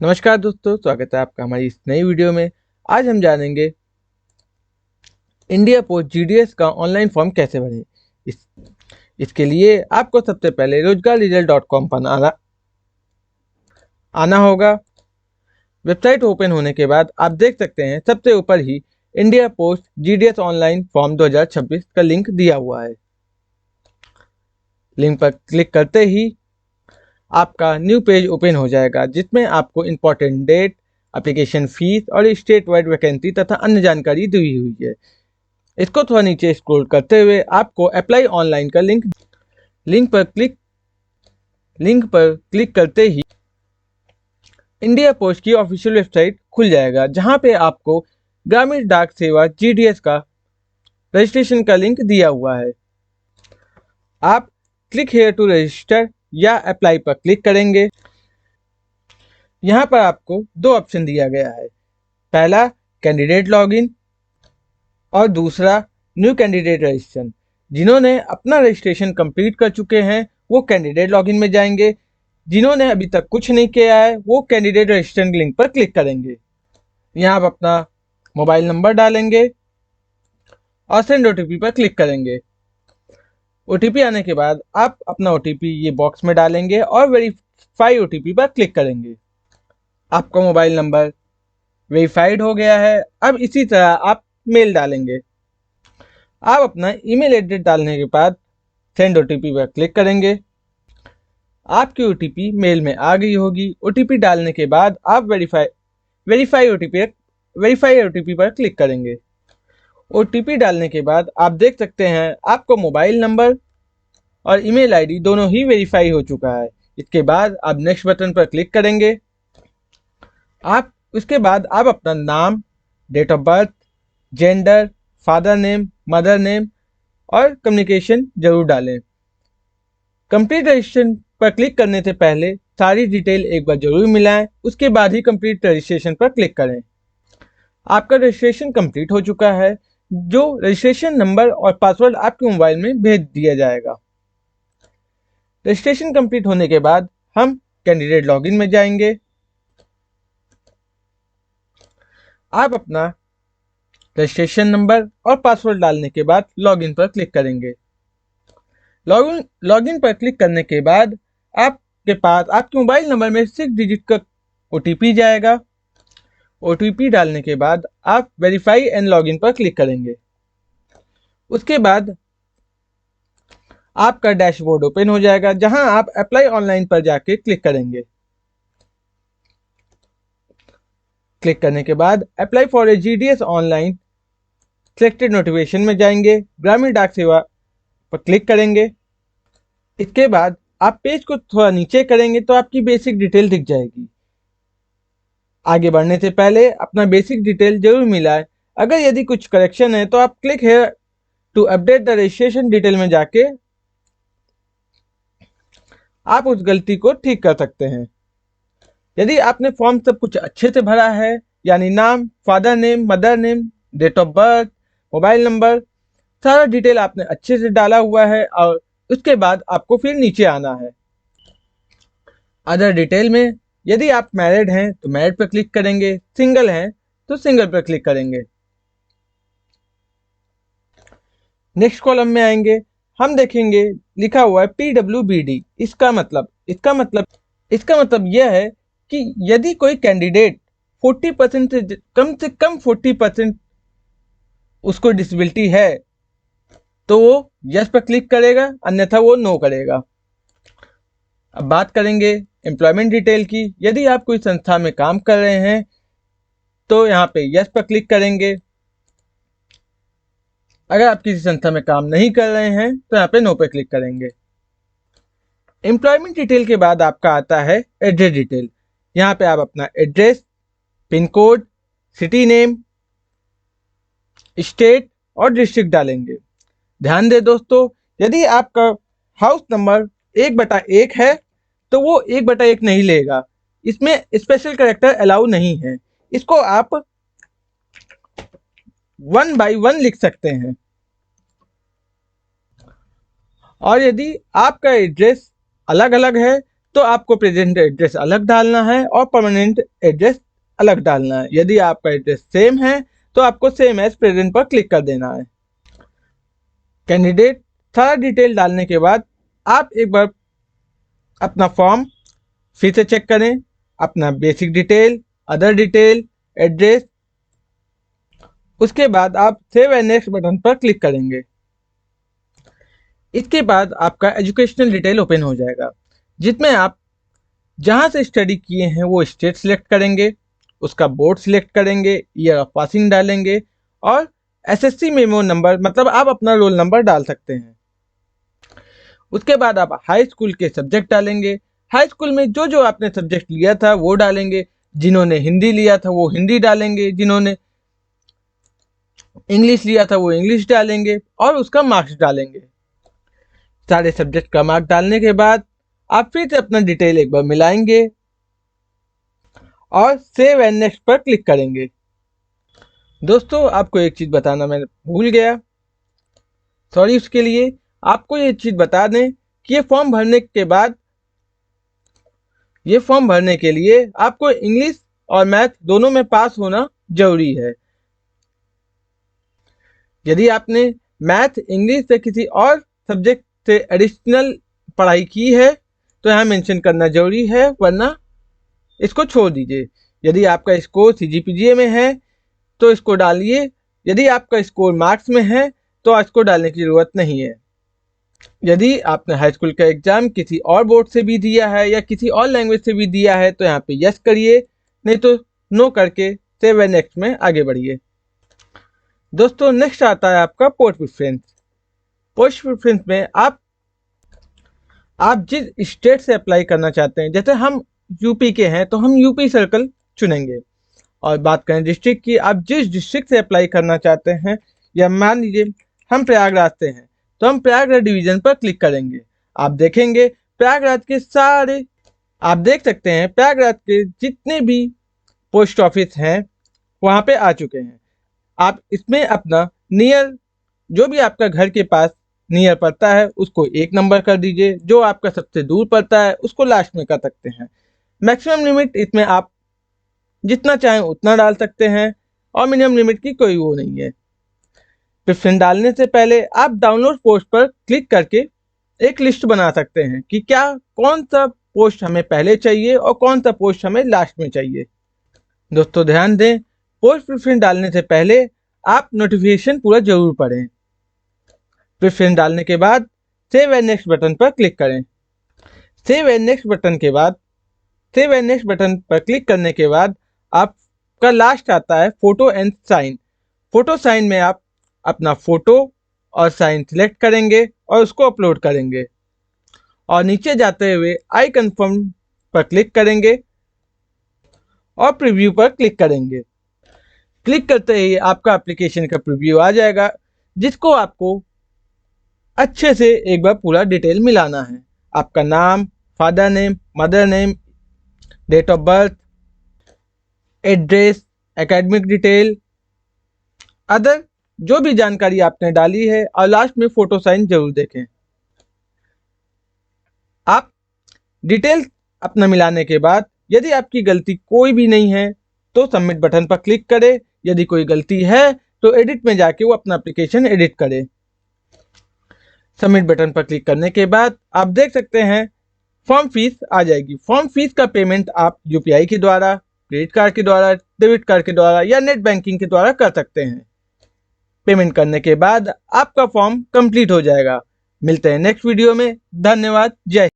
नमस्कार दोस्तों, स्वागत है आपका हमारी इस नई वीडियो में। आज हम जानेंगे इंडिया पोस्ट जीडीएस का ऑनलाइन फॉर्म कैसे भरें। इसके लिए आपको सबसे पहले रोजगाररिजल्ट.com पर आना होगा। वेबसाइट ओपन होने के बाद आप देख सकते हैं सबसे ऊपर ही India Post GDS online form 2026 का लिंक दिया हुआ है। लिंक पर क्लिक करते ही आपका न्यू पेज ओपन हो जाएगा, जिसमें आपको इम्पोर्टेंट डेट, एप्लीकेशन फीस और स्टेट वाइड वैकेंसी तथा अन्य जानकारी दी हुई है। इसको थोड़ा नीचे स्क्रॉल करते हुए आपको अप्लाई ऑनलाइन का लिंक पर क्लिक करते ही इंडिया पोस्ट की ऑफिशियल वेबसाइट खुल जाएगा, जहां पे आपको ग्रामीण डाक सेवा जीडीएस का रजिस्ट्रेशन का लिंक दिया हुआ है। आप क्लिक हेयर टू रजिस्टर या अप्लाई पर क्लिक करेंगे। यहाँ पर आपको दो ऑप्शन दिया गया है, पहला कैंडिडेट लॉगिन और दूसरा न्यू कैंडिडेट रजिस्ट्रेशन। जिन्होंने अपना रजिस्ट्रेशन कंप्लीट कर चुके हैं वो कैंडिडेट लॉगिन में जाएंगे, जिन्होंने अभी तक कुछ नहीं किया है वो कैंडिडेट रजिस्ट्रेशन लिंक पर क्लिक करेंगे। यहाँ आप अपना मोबाइल नंबर डालेंगे और सेंड ओटीपी पर क्लिक करेंगे। ओटीपी आने के बाद आप अपना ओटीपी ये बॉक्स में डालेंगे और वेरीफाई ओटीपी पर क्लिक करेंगे। आपका मोबाइल नंबर वेरीफाइड हो गया है। अब इसी तरह आप मेल डालेंगे। आप अपना ईमेल एड्रेस डालने के बाद सेंड ओटीपी पर क्लिक करेंगे। आपकी ओटीपी मेल में आ गई होगी। ओटीपी डालने के बाद आप वेरीफाई ओटीपी पर क्लिक करेंगे। ओटीपी डालने के बाद आप देख सकते हैं आपको मोबाइल नंबर और ईमेल आईडी दोनों ही वेरीफाई हो चुका है। इसके बाद आप नेक्स्ट बटन पर क्लिक करेंगे। उसके बाद आप अपना नाम, date of birth, gender, father name, mother name और कम्युनिकेशन जरूर डालें। कंप्लीट रजिस्ट्रेशन पर क्लिक करने से पहले सारी डिटेल एक बार जरूर मिलाएं, उसके बाद ही कंप्लीट रजिस्ट्रेशन पर क्लिक करें। आपका रजिस्ट्रेशन कंप्लीट हो चुका है। जो रजिस्ट्रेशन नंबर और पासवर्ड आपके मोबाइल में भेज दिया जाएगा। रजिस्ट्रेशन कंप्लीट होने के बाद हम कैंडिडेट लॉगिन में जाएंगे। आप अपना रजिस्ट्रेशन नंबर और पासवर्ड डालने के बाद लॉगिन पर क्लिक करेंगे। लॉगिन पर क्लिक करने के बाद आपके पास आपके मोबाइल नंबर में 6 डिजिट का ओटीपी जाएगा। ओटीपी डालने के बाद आप वेरीफाई एंड लॉगिन पर क्लिक करेंगे। उसके बाद आपका डैशबोर्ड ओपन हो जाएगा, जहां आप अप्लाई ऑनलाइन पर जाके क्लिक करेंगे। क्लिक करने के बाद apply for a GDS online selected notification में जाएंगे। ग्रामीण डाक सेवा पर क्लिक करेंगे। इसके बाद आप पेज को थोड़ा नीचे करेंगे तो आपकी बेसिक डिटेल दिख जाएगी। आगे बढ़ने से पहले अपना बेसिक डिटेल जरूर मिलाएं। अगर यदि कुछ करेक्शन है तो आप click here to update the registration detail में जाके आप उस गलती को ठीक कर सकते हैं। यदि आपने फॉर्म सब कुछ अच्छे से भरा है, यानी नाम, father name, mother name, date of birth, mobile number, सारा डिटेल आपने अच्छे से डाला हुआ है, और उसके बाद आपको फिर नीचे आना है। अदर डिटेल में यदि आप मैरिड हैं तो मैरिड पर क्लिक करेंगे, सिंगल हैं तो सिंगल पर क्लिक करेंगे। नेक्स्ट कॉलम में आएंगे, हम देखेंगे लिखा हुआ है PWBD। इसका मतलब यह है कि यदि कोई कैंडिडेट 40% से कम 40% उसको डिसेबिलिटी है तो वो यस पर क्लिक करेगा, अन्यथा वो नो करेगा। अब बात करेंगे एम्प्लॉयमेंट डिटेल की। यदि आप कोई संस्था में काम कर रहे हैं तो यहाँ पे यस पर क्लिक करेंगे। अगर आप किसी संस्था में काम नहीं कर रहे हैं तो यहाँ पे नो पे क्लिक करेंगे। एम्प्लॉयमेंट डिटेल के बाद आपका आता है एड्रेस डिटेल। यहाँ पे आप अपना address, pin code, city name, state और डिस्ट्रिक्ट डालेंगे। ध्यान दें दोस्तों, यदि आपका हाउस नंबर 1/1 है तो वो 1/1 नहीं लेगा। इसमें स्पेशल कैरेक्टर अलाउ नहीं है। इसको आप 1/1 लिख सकते हैं। और यदि आपका एड्रेस अलग अलग है तो आपको प्रेजेंट एड्रेस अलग डालना है और परमानेंट एड्रेस अलग डालना है। यदि आपका एड्रेस सेम है तो आपको सेम एज प्रेजेंट पर क्लिक कर देना है। कैंडिडेट सारा डिटेल डालने के बाद आप एक बार अपना फॉर्म फिर से चेक करें, अपना basic detail, other detail, address. उसके बाद आप सेव एंड नेक्स्ट बटन पर क्लिक करेंगे। इसके बाद आपका एजुकेशनल डिटेल ओपन हो जाएगा, जिसमें आप जहां से स्टडी किए हैं वो स्टेट सिलेक्ट करेंगे, उसका बोर्ड सिलेक्ट करेंगे, ईयर ऑफ पासिंग डालेंगे और एसएससी मेमो नंबर, मतलब आप अपना रोल नंबर डाल सकते हैं। उसके बाद आप हाई स्कूल के सब्जेक्ट डालेंगे। हाई स्कूल में जो जो आपने सब्जेक्ट लिया था वो डालेंगे। जिन्होंने हिंदी लिया था वो हिंदी डालेंगे, जिन्होंने इंग्लिश लिया था वो इंग्लिश डालेंगे और उसका मार्क्स डालेंगे। सारे सब्जेक्ट का मार्क्स डालने के बाद आप फिर से अपना डिटेल एक बार मिलाएंगे और सेव एंड नेक्स्ट पर क्लिक करेंगे। दोस्तों आपको एक चीज़ बताना मैं भूल गया, सॉरी उसके लिए। आपको ये चीज़ बता दें कि ये फॉर्म भरने के लिए आपको इंग्लिश और मैथ दोनों में पास होना जरूरी है। यदि आपने मैथ, इंग्लिश से किसी और सब्जेक्ट से एडिशनल पढ़ाई की है तो यहाँ मेंशन करना जरूरी है, वरना इसको छोड़ दीजिए। यदि आपका स्कोर CGPGA में है तो इसको डालिए। यदि आपका स्कोर मार्क्स में है तो इसको डालने की ज़रूरत नहीं है। यदि आपने हाई स्कूल का एग्ज़ाम किसी और बोर्ड से भी दिया है या किसी और लैंग्वेज से भी दिया है तो यहाँ पे यस करिए, नहीं तो नो करके सेव एंड नेक्स्ट में आगे बढ़िए। दोस्तों नेक्स्ट आता है आपका पोस्ट प्रेफरेंस। पोस्ट प्रेफरेंस में आप जिस स्टेट से अप्लाई करना चाहते हैं, जैसे हम यूपी के हैं तो हम यूपी सर्कल चुनेंगे। और बात करें डिस्ट्रिक्ट की, आप जिस डिस्ट्रिक्ट से अप्लाई करना चाहते हैं, या मान लीजिए हम प्रयागराज से हैं तो हम प्रयागराज डिवीज़न पर क्लिक करेंगे। आप देखेंगे प्रयागराज के सारे, आप देख सकते हैं प्रयागराज के जितने भी पोस्ट ऑफिस हैं वहाँ पे आ चुके हैं। आप इसमें अपना नियर, जो भी आपका घर के पास नियर पड़ता है उसको 1 नंबर कर दीजिए, जो आपका सबसे दूर पड़ता है उसको लास्ट में कर सकते हैं। मैक्सिमम लिमिट इसमें आप जितना चाहें उतना डाल सकते हैं और मिनिमम लिमिट की कोई वो नहीं है। प्रेफरेंस डालने से पहले आप डाउनलोड पोस्ट पर क्लिक करके एक लिस्ट बना सकते हैं कि कौन सा पोस्ट हमें पहले चाहिए और कौन सा पोस्ट हमें लास्ट में चाहिए। दोस्तों ध्यान दें, पोस्ट प्रेफरेंस डालने से पहले आप नोटिफिकेशन पूरा जरूर पढ़ें। प्रेफरेंस डालने के बाद सेव एंड नेक्स्ट बटन पर क्लिक करें। सेव एंड नेक्स्ट बटन पर क्लिक करने के बाद आपका लास्ट आता है photo and sign. Photo sign में आप अपना फोटो और साइन सिलेक्ट करेंगे और उसको अपलोड करेंगे और नीचे जाते हुए आई कंफर्म पर क्लिक करेंगे और प्रीव्यू पर क्लिक करेंगे। क्लिक करते ही आपका एप्लीकेशन का प्रीव्यू आ जाएगा, जिसको आपको अच्छे से एक बार पूरा डिटेल मिलाना है। आपका नाम, father name, mother name, date of birth, address, academic detail, other जो भी जानकारी आपने डाली है, और लास्ट में फोटो साइन जरूर देखें। आप डिटेल अपना मिलाने के बाद यदि आपकी गलती कोई भी नहीं है तो सबमिट बटन पर क्लिक करें। यदि कोई गलती है तो एडिट में जाके वो अपना एप्लीकेशन एडिट करें। सबमिट बटन पर क्लिक करने के बाद आप देख सकते हैं फॉर्म फीस आ जाएगी। फॉर्म फीस का पेमेंट आप UPI के द्वारा, क्रेडिट कार्ड के द्वारा, डेबिट कार्ड के द्वारा या नेट बैंकिंग के द्वारा कर सकते हैं। पेमेंट करने के बाद आपका फॉर्म कंप्लीट हो जाएगा। मिलते हैं नेक्स्ट वीडियो में। धन्यवाद। जय।